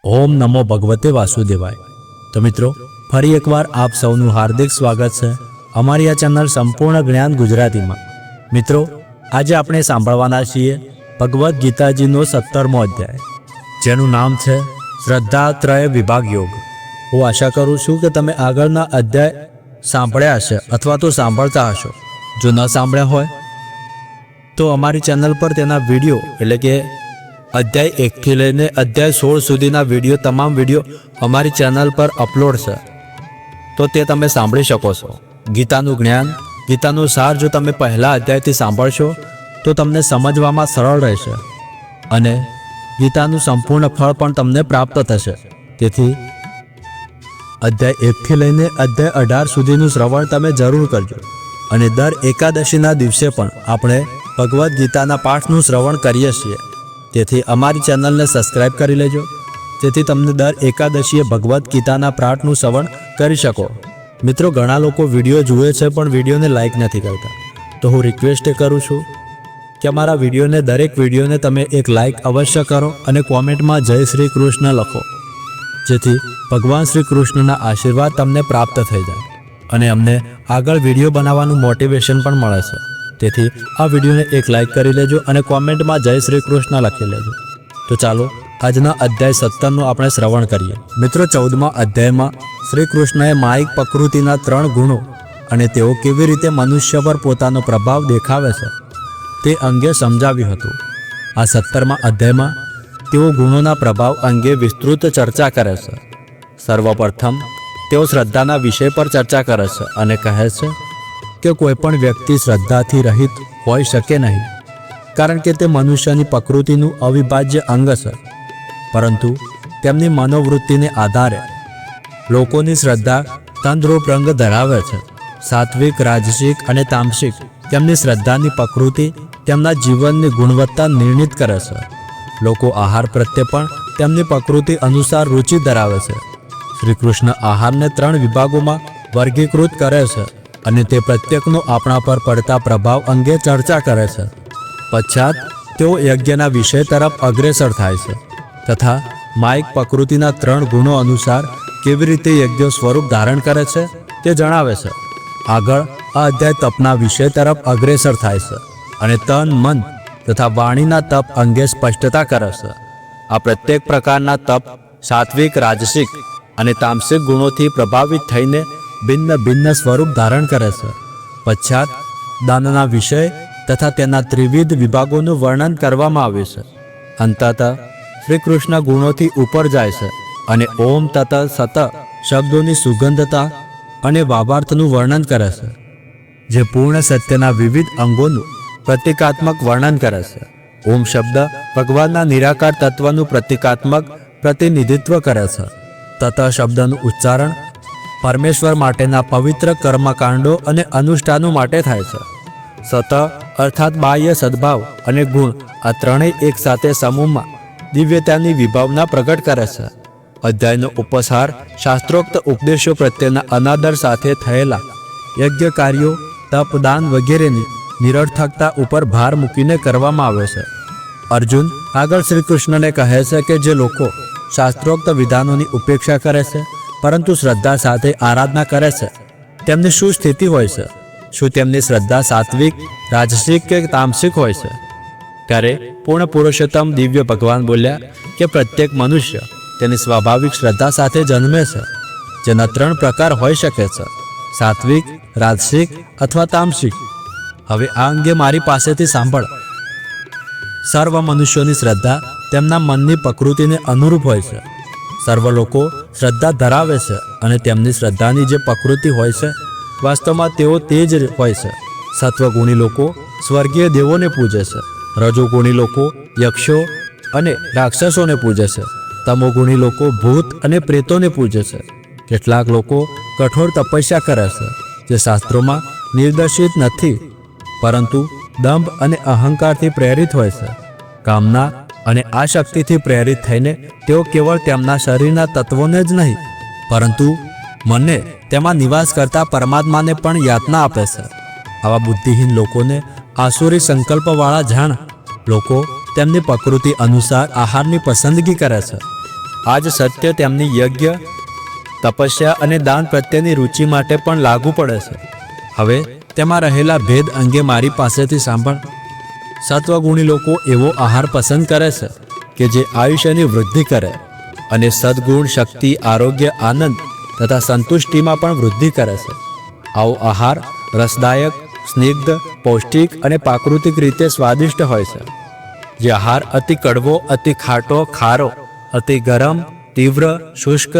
ઓમ નમો ભગવતે વાસુદેવાય। તો મિત્રો ફરી એકવાર આપ સૌનું હાર્દિક સ્વાગત છે અમારી આ ચેનલ સંપૂર્ણ જ્ઞાન ગુજરાતીમાં। મિત્રો આજે આપણે સાંભળવાના છીએ ભગવદ્ ગીતાજીનો 17મો અધ્યાય, જેનું નામ છે શ્રદ્ધાત્રય વિભાગ યોગ। હું આશા કરું છું કે તમે આગળના અધ્યાય સાંભળ્યા હશે અથવા તો સાંભળતા હશો। જો ન સાંભળ્યા હોય તો અમારી ચેનલ પર તેના વિડીયો એટલે કે અધ્યાય 1 થી લઈને અધ્યાય 16 સુધીના વિડીયો તમામ વિડીયો અમારી ચેનલ પર અપલોડ છે, તો તે તમે સાંભળી શકો છો। ગીતાનું જ્ઞાન, ગીતાનું સાર જો તમે પહેલા અધ્યાયથી સાંભળશો તો તમને સમજવામાં સરળ રહેશે અને ગીતાનું સંપૂર્ણ ફળ પણ તમને પ્રાપ્ત થશે। તેથી અધ્યાય 1 થી લઈને અધ્યાય 18 સુધીનું શ્રવણ તમે જરૂર કરજો અને દર એકાદશીના દિવસે પણ આપણે ભગવદ્ ગીતાના પાઠનું શ્રવણ કરીએ છીએ। તેથી અમારી ચેનલને સબસ્ક્રાઇબ કરી લેજો, જેથી તમને દર એકાદશીએ ભગવદ્ ગીતાના પાઠનું શ્રવણ કરી શકો। મિત્રો ઘણા લોકો વિડીયો જુએ છે પણ વિડીયોને લાઇક નથી કરતા, તો હું રિક્વેસ્ટ કરું છું કે અમારા વિડીયોને દરેક વિડીયોને તમે એક લાઇક અવશ્ય કરો અને કોમેન્ટમાં જય શ્રી કૃષ્ણ લખો, જેથી ભગવાન શ્રી કૃષ્ણના આશીર્વાદ તમને પ્રાપ્ત થઈ જાય અને અમને આગળ વિડીયો બનાવવાનું મોટિવેશન પણ મળે છે। તેથી આ વિડીયોને એક લાઇક કરી લેજો અને કોમેન્ટમાં જય શ્રી કૃષ્ણ લખી લેજો। તો ચાલો આજના અધ્યાય 17નું આપણે શ્રવણ કરીએ। મિત્રો 14મા અધ્યાયમાં શ્રી કૃષ્ણએ માયિક પ્રકૃતિના 3 ગુણો અને તેઓ કેવી રીતે મનુષ્ય પર પોતાનો પ્રભાવ દેખાવે છે તે અંગે સમજાવ્યું હતું। આ 17મા અધ્યાયમાં તેઓ ગુણોના પ્રભાવ અંગે વિસ્તૃત ચર્ચા કરે છે। સર્વપ્રથમ તેઓ શ્રદ્ધાના વિષય પર ચર્ચા કરે છે અને કહે છે કે કોઈ પણ વ્યક્તિ શ્રદ્ધાથી રહિત હોઈ શકે નહીં, કારણ કે તે મનુષ્યની પ્રકૃતિનું અવિભાજ્ય અંગ છે। પરંતુ તેમની મનોવૃત્તિને આધારે લોકોની શ્રદ્ધા તંદરૂપ રંગ ધરાવે છે। સાત્વિક, રાજસિક અને તામસિક તેમની શ્રદ્ધાની પ્રકૃતિ તેમના જીવનની ગુણવત્તા નિર્ણિત કરે છે। લોકો આહાર પ્રત્યે પણ તેમની પ્રકૃતિ અનુસાર રુચિ ધરાવે છે। શ્રી કૃષ્ણ આહારને 3 વિભાગોમાં વર્ગીકૃત કરે છે અને તે પ્રત્યેકનો આપણા પર પડતા પ્રભાવ અંગે ચર્ચા કરે છે। પશ્ચાત તેઓ યજ્ઞના વિષય તરફ અગ્રેસર થાય છે તથા માયિક પ્રકૃતિના 3 ગુણો અનુસાર કેવી રીતે યજ્ઞ સ્વરૂપ ધારણ કરે છે તે જણાવે છે। આગળ આ અધ્યાય તપના વિષય તરફ અગ્રેસર થાય છે અને તન, મન તથા વાણીના તપ અંગે સ્પષ્ટતા કરે છે। આ પ્રત્યેક પ્રકારના તપ સાત્વિક, રાજસિક અને તામસિક ગુણોથી પ્રભાવિત થઈને ભિન્ન ભિન્ન સ્વરૂપ ધારણ કરે છે। પશ્ચાત દાનના વિષય તથા તેના ત્રિવિધ વિભાગોનું વર્ણન કરવામાં આવ્યું છે। અંતતઃ શ્રી કૃષ્ણ ગુણોથી ઉપર જાય છે અને ઓમ તત સત શબ્દોની સુગંધતા અને ભાવાર્થનું વર્ણન કરે છે, જે પૂર્ણ સત્યના વિવિધ અંગોનું પ્રતિકાત્મક વર્ણન કરે છે। ઓમ શબ્દ ભગવાનના નિરાકાર તત્વનું પ્રતિકાત્મક પ્રતિનિધિત્વ કરે છે। તત શબ્દનું ઉચ્ચારણ પરમેશ્વર માટેના પવિત્ર કર્મકાંડો અને અનુષ્ઠાનો માટે થાય છે। સત અર્થાત બાહ્ય સદ્ભાવ અને ગુણ, આ ત્રણેય એક સાથે સમૂહમાં દિવ્યતાની વિભાવના પ્રગટ કરે છે। અધ્યાયનો ઉપસાર શાસ્ત્રોક્ત ઉપદેશો પ્રત્યેના અનાદર સાથે થયેલા યજ્ઞ કાર્યો, તપ, દાન વગેરેની નિરર્થકતા ઉપર ભાર મૂકીને કરવામાં આવે છે। અર્જુન આગળ શ્રી કૃષ્ણને કહે છે કે જે લોકો શાસ્ત્રોક્ત વિધાનોની ઉપેક્ષા કરે છે પરંતુ શ્રદ્ધા સાથે આરાધના કરે છે તેમની શું સ્થિતિ હોય છે? શું તેમની શ્રદ્ધા સાત્વિક, રાજસિક કે તામસિક હોય છે? ત્યારે પૂર્ણ પુરુષોત્તમ દિવ્ય ભગવાન બોલ્યા કે પ્રત્યેક મનુષ્ય તેની સ્વાભાવિક શ્રદ્ધા સાથે જન્મે છે, જેના 3 પ્રકાર હોઈ શકે છે: સાત્વિક, રાજસિક અથવા તામસિક। હવે આ અંગે મારી પાસેથી સાંભળ। સર્વ મનુષ્યોની શ્રદ્ધા તેમના મનની પ્રકૃતિને અનુરૂપ હોય છે। સર્વ લોકો શ્રદ્ધા ધરાવે છે અને તેમની શ્રદ્ધાની જે પ્રકૃતિ હોય છે વાસ્તવમાં તેઓ તે જ હોય છે। સત્વગુણી લોકો સ્વર્ગીય દેવોને પૂજે છે, રજોગુણી લોકો યક્ષો અને રાક્ષસોને પૂજે છે, તમોગુણી લોકો ભૂત અને પ્રેતોને પૂજે છે। કેટલાક લોકો કઠોર તપસ્યા કરે છે, જે શાસ્ત્રોમાં નિર્દેશિત નથી, પરંતુ દંભ અને અહંકારથી પ્રેરિત હોય છે। કામના અને આ શક્તિથી પ્રેરિત થઈને તેઓ કેવળ તેમના શરીરના તત્વોને જ નહીં, પરંતુ મનને તેમાં નિવાસ કરતા પરમાત્માને પણ યાતના આપે છે। આવા બુદ્ધિહીન લોકોને આસુરી સંકલ્પવાળા જાણ લોકો તેમની પ્રકૃતિ અનુસાર આહારની પસંદગી કરે છે। આ જ સત્ય તેમની યજ્ઞ, તપસ્યા અને દાન પ્રત્યેની રુચિ માટે પણ લાગુ પડે છે. હવે તેમાં રહેલા ભેદ અંગે મારી પાસેથી સાંભળ. સત્વગુણી લોકો એવો આહાર પસંદ કરે છે કે જે આયુષ્યની વૃદ્ધિ કરે અને સદ્ગુણ, શક્તિ, આરોગ્ય, આનંદ તથા સંતુષ્ટિમાં પણ વૃદ્ધિ કરે છે. આવો આહાર રસદાયક, સ્નિગ્ધ, પૌષ્ટિક અને પ્રાકૃતિક રીતે સ્વાદિષ્ટ હોય છે. જે આહાર અતિ કડવો, અતિ ખાટો, ખારો, અતિ ગરમ, તીવ્ર, શુષ્ક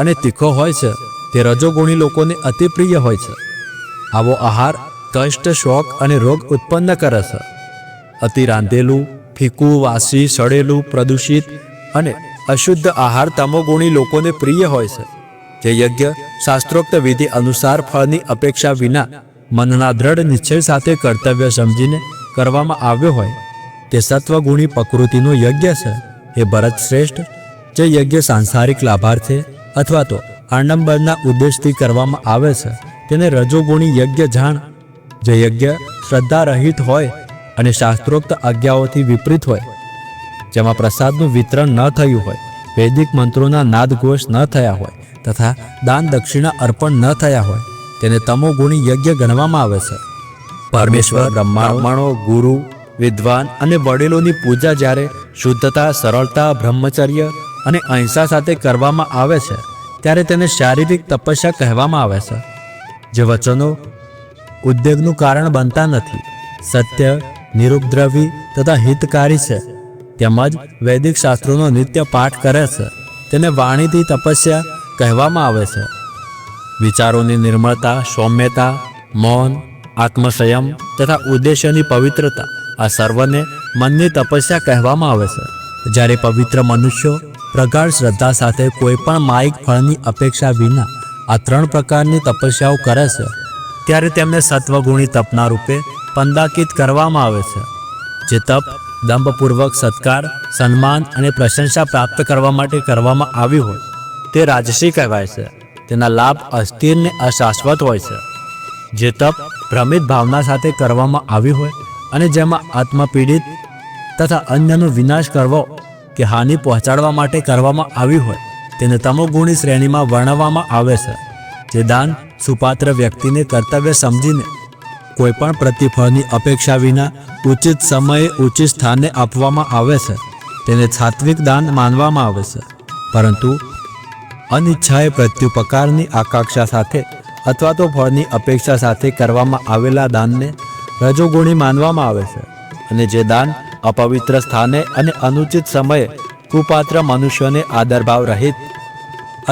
અને તીખો હોય છે તે રજોગુણી લોકોને અતિ પ્રિય હોય છે. આવો આહાર કષ્ટ, શોક અને રોગ ઉત્પન્ન કરે છે. અતિ રાંધેલું, ફીકું, વાસી, સડેલું, પ્રદૂષિત અને અશુદ્ધ આહાર તમોગુણી લોકોને પ્રિય હોય છે. જે યજ્ઞ શાસ્ત્રોક્ત વિધિ અનુસાર ફળની અપેક્ષા વિના મનના દ્રઢ નિશ્ચય સાથે કર્તવ્ય સમજીને કરવામાં આવ્યો હોય તે સત્વગુણી પ્રકૃતિનો યજ્ઞ છે. એ ભરત શ્રેષ્ઠ, જે યજ્ઞ સાંસારિક લાભાર્થે અથવા તો આડંબરના ઉદ્દેશથી કરવામાં આવે છે તેને રજોગુણી યજ્ઞ જાણ. જે યજ્ઞ શ્રદ્ધા રહિત હોય અને શાસ્ત્રોક્ત આજ્ઞાઓથી વિપરીત હોય, જેમાં પ્રસાદનું વિતરણ ન થયું હોય, વૈદિક મંત્રોના નાદઘોષ ન થયા હોય તથા દાન દક્ષિણા અર્પણ ન થયા હોય તેને તમોગુણી યજ્ઞ ગણવામાં આવે છે. પરમેશ્વર, બ્રાહ્મણો, ગુરુ, વિદ્વાન અને વડીલોની પૂજા જ્યારે શુદ્ધતા, સરળતા, બ્રહ્મચર્ય અને અહિંસા સાથે કરવામાં આવે છે ત્યારે તેને શારીરિક તપસ્યા કહેવામાં આવે છે. જે વચનો ઉદ્વેગનું કારણ બનતા નથી, સત્ય, નિરુપદ્રવી તથા હિતકારી છે, તેમજ વૈદિક શાસ્ત્રોનો નિત્ય પાઠ કરે છે તેને વાણીથી તપસ્યા કહેવામાં આવે છે. વિચારોની નિર્મળતા, સૌમ્યતા, મૌન, આત્મસંયમ તથા ઉદ્દેશ્યની પવિત્રતા, આ સર્વને મનની તપસ્યા કહેવામાં આવે છે. જ્યારે પવિત્ર મનુષ્યો પ્રગાઢ શ્રદ્ધા સાથે કોઈ પણ માયિક ફળની અપેક્ષા વિના આ 3 પ્રકારની તપસ્યાઓ કરે છે ત્યારે તેમને સત્વગુણી તપના રૂપે પંદાકિત કરવામાં આવે છે. જે તપ દંભપૂર્વક સત્કાર, સન્માન અને પ્રશંસા પ્રાપ્ત કરવા માટે કરવામાં આવ્યું હોય તે રાજસી કહેવાય છે. તેના લાભ અસ્થિર ને અશાશ્વત હોય છે. જે તપ ભ્રમિત ભાવના સાથે કરવામાં આવ્યું હોય અને જેમાં આત્મપીડિત તથા અન્યનો વિનાશ કરવો કે હાનિ પહોંચાડવા માટે કરવામાં આવ્યું હોય તેને તમોગુણી શ્રેણીમાં વર્ણવવામાં આવે છે. જે દાન સુપાત્ર વ્યક્તિને કર્તવ્ય સમજીને કોઈ પણ પ્રતિફળની અપેક્ષા વિના ઉચિત સમયે ઉચિત સ્થાને આપવામાં આવે છે તેને સાત્વિક દાન માનવામાં આવે છે. પરંતુ અનિચ્છાએ પ્રત્યુપકારની આકાંક્ષા સાથે અથવા તો ફળની અપેક્ષા સાથે કરવામાં આવેલા દાનને રજોગુણી માનવામાં આવે છે. અને જે દાન અપવિત્ર સ્થાને અને અનુચિત સમયે કુપાત્ર મનુષ્યોને આદરભાવ રહિત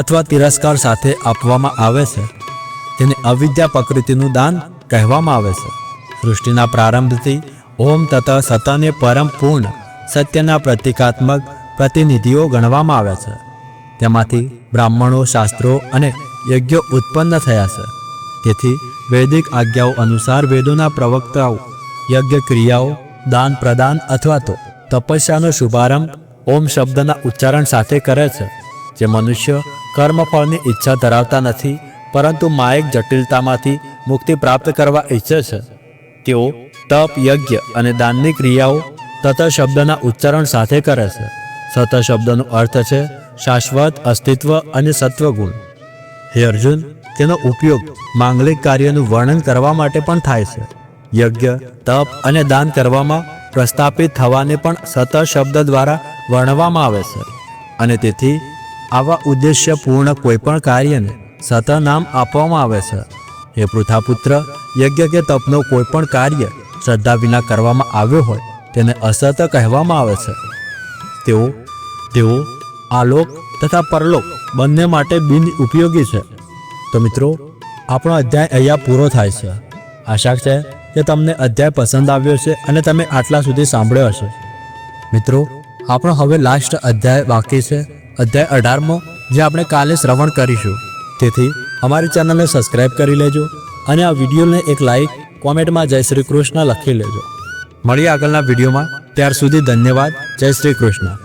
અથવા તિરસ્કાર સાથે આપવામાં આવે છે તેને અવિદ્યા પ્રકૃતિનું દાન કહેવામાં આવે છે. સૃષ્ટિના પ્રારંભથી ઓમ તત સતને પરમ પૂર્ણ સત્યના પ્રતિકાત્મક પ્રતિનિધિઓ ગણવામાં આવ્યા છે. તેમાંથી બ્રાહ્મણો, શાસ્ત્રો અને યજ્ઞો ઉત્પન્ન થયા છે. તેથી વૈદિક આજ્ઞાઓ અનુસાર વેદોના પ્રવક્તાઓ યજ્ઞ ક્રિયાઓ, દાન પ્રદાન અથવા તો તપસ્યાનો શુભારંભ ઓમ શબ્દના ઉચ્ચારણ સાથે કરે છે. જે મનુષ્ય કર્મફળની ઈચ્છા ધરાવતા નથી પરંતુ માયિક જટિલતામાંથી મુક્તિ પ્રાપ્ત કરવા ઈચ્છે છે તેઓ તપ, યજ્ઞ અને દાનની ક્રિયાઓ તત શબ્દના ઉચ્ચારણ સાથે કરે છે. સત શબ્દનો અર્થ છે શાશ્વત અસ્તિત્વ અને સત્વગુણ. હે અર્જુન, તેનો ઉપયોગ માંગલિક કાર્યનું વર્ણન કરવા માટે પણ થાય છે. યજ્ઞ, તપ અને દાન કરવામાં પ્રસ્થાપિત થવાને પણ સત શબ્દ દ્વારા વર્ણવવામાં આવે છે. અને તેથી આવા ઉદ્દેશ્યપૂર્ણ કોઈપણ કાર્યને સત નામ આપવામાં આવે છે. હે પૃથાપુત્ર, યજ્ઞ કે તપનો કોઈપણ કાર્ય શ્રદ્ધા વિના કરવામાં આવ્યો હોય તેને અસત કહેવામાં આવે છે. તેઓ આલોક તથા પરલોક બંને માટે બિન ઉપયોગી છે. તો મિત્રો, આપણો અધ્યાય અહીંયા પૂરો થાય છે. આશા છે કે તમને અધ્યાય પસંદ આવ્યો છે અને તમે આટલા સુધી સાંભળ્યો હશે. મિત્રો, આપણો હવે લાસ્ટ અધ્યાય બાકી છે, અધ્યાય 18મો, જે આપણે કાલે શ્રવણ કરીશું. તેથી અમારી ચેનલને સબસ્ક્રાઈબ કરી લેજો અને આ વિડીયોને એક લાઈક, કોમેન્ટમાં જય શ્રી કૃષ્ણ લખી લેજો. મળીએ આગળના વિડીયોમાં. ત્યાર સુધી ધન્યવાદ. જય શ્રી કૃષ્ણ.